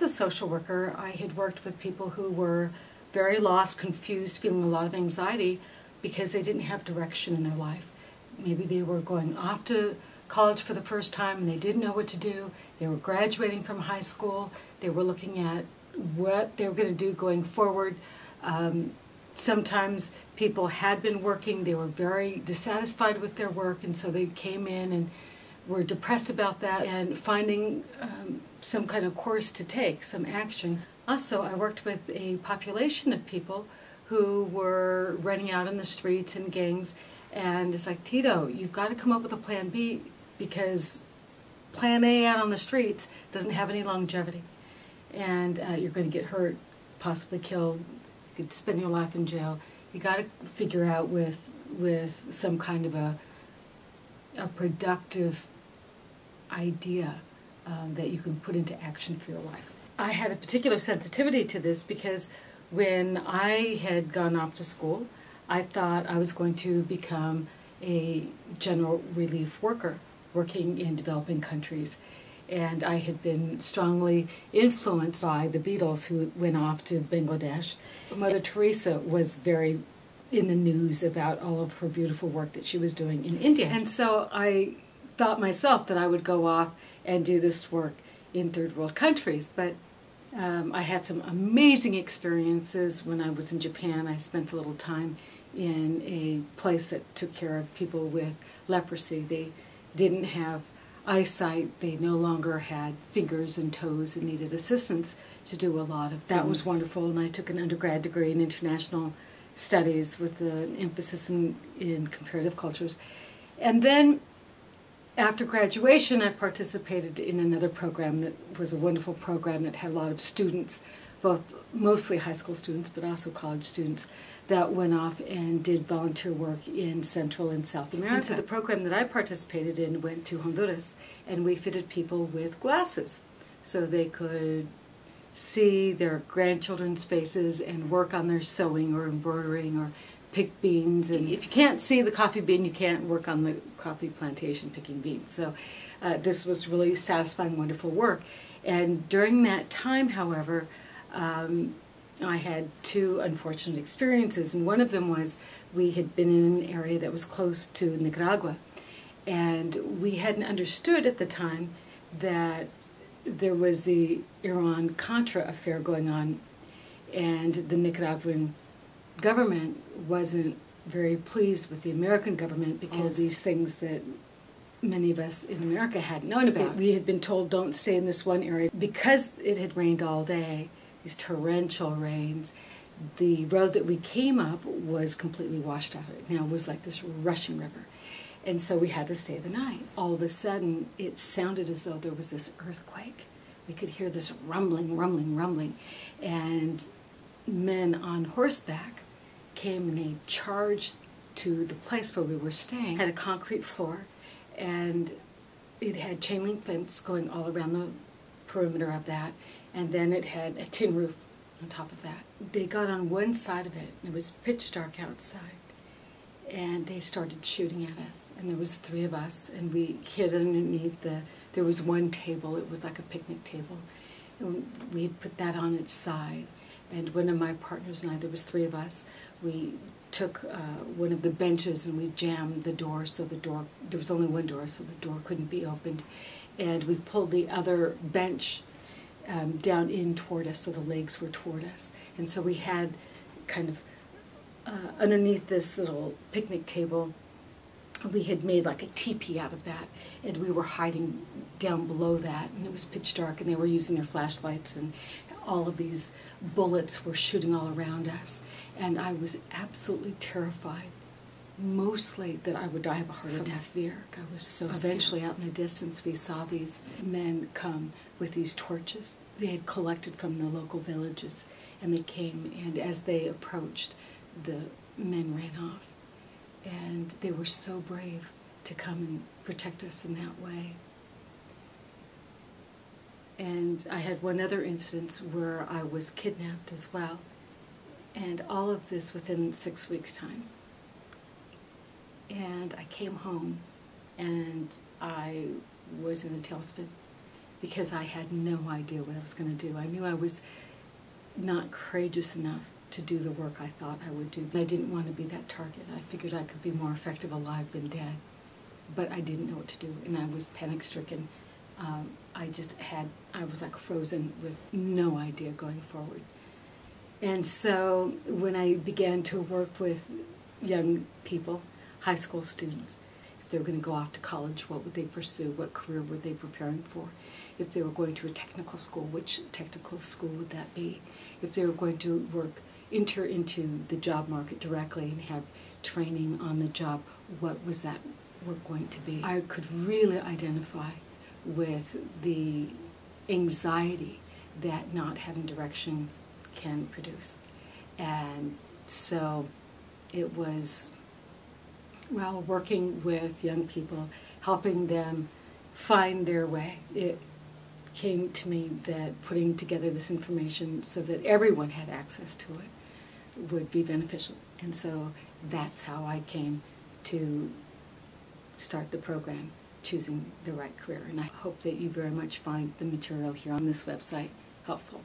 as a social worker, I had worked with people who were very lost, confused, feeling a lot of anxiety because they didn't have direction in their life. Maybe they were going off to college for the first time and they didn't know what to do. They were graduating from high school. They were looking at what they were going to do going forward. Sometimes people had been working. They were very dissatisfied with their work, and so they came in and were depressed about that and finding some kind of course to take, some action. Also, I worked with a population of people who were running out in the streets in gangs, and it's like, Tito, you've got to come up with a plan B, because plan A out on the streets doesn't have any longevity, and you're going to get hurt, possibly killed, you could spend your life in jail. You got to figure out with some kind of a productive idea that you can put into action for your life. I had a particular sensitivity to this because when I had gone off to school, I thought I was going to become a general relief worker, working in developing countries. And I had been strongly influenced by the Beatles, who went off to Bangladesh. Mother Teresa was very in the news about all of her beautiful work that she was doing in India. And so I thought myself that I would go off and do this work in third world countries. But I had some amazing experiences when I was in Japan. I spent a little time in a place that took care of people with leprosy. They didn't have eyesight, they no longer had fingers and toes and needed assistance to do a lot of things. That was wonderful, and I took an undergrad degree in international studies with an emphasis in comparative cultures. And then after graduation, I participated in another program that was a wonderful program that had a lot of students, both mostly high school students, but also college students, that went off and did volunteer work in Central and South America. And so the program that I participated in went to Honduras, and we fitted people with glasses so they could see their grandchildren's faces and work on their sewing or embroidering or pick beans. And if you can't see the coffee bean, you can't work on the coffee plantation picking beans. So this was really satisfying, wonderful work. And during that time, however, I had two unfortunate experiences, and one of them was we had been in an area that was close to Nicaragua, and we hadn't understood at the time that there was the Iran-Contra affair going on, and the Nicaraguan government wasn't very pleased with the American government because of these things that many of us in America hadn't known about. We had been told, don't stay in this one area. Because it had rained all day, these torrential rains, the road that we came up was completely washed out. Now it was like this rushing river. And so we had to stay the night. All of a sudden, it sounded as though there was this earthquake. We could hear this rumbling, rumbling, rumbling. And men on horseback came and they charged to the place where we were staying. It had a concrete floor, and it had chain link fence going all around the perimeter of that. And then it had a tin roof on top of that. They got on one side of it, and it was pitch dark outside, and they started shooting at us. And there was three of us, and we hid underneath there was one table, it was like a picnic table, and we had put that on its side. And one of my partners and I, there was three of us, we took one of the benches and we jammed the door, so there was only one door, so the door couldn't be opened. And we pulled the other bench down in toward us, so the legs were toward us. And so we had kind of underneath this little picnic table, we had made like a teepee out of that, and we were hiding down below that, and it was pitch dark, and they were using their flashlights, and all of these bullets were shooting all around us, and I was absolutely terrified, mostly that I would die of a heart attack. Fear. I was so scared. Eventually, out in the distance, we saw these men come with these torches. They had collected from the local villages, and they came, and as they approached, the men ran off. And they were so brave to come and protect us in that way. And I had one other instance where I was kidnapped as well, and all of this within 6 weeks' time. And I came home, and I was in a tailspin. because I had no idea what I was going to do. I knew I was not courageous enough to do the work I thought I would do. I didn't want to be that target. I figured I could be more effective alive than dead, but I didn't know what to do, and I was panic-stricken. I was like frozen with no idea going forward. And so when I began to work with young people, high school students, if they were going to go off to college, what would they pursue? What career were they preparing for? If they were going to a technical school, which technical school would that be? If they were going to enter into the job market directly and have training on the job, what was that work going to be? I could really identify with the anxiety that not having direction can produce. And so it was, well, working with young people, helping them find their way. It came to me that putting together this information so that everyone had access to it would be beneficial. And so that's how I came to start the program, Choosing the Right Career. And I hope that you very much find the material here on this website helpful.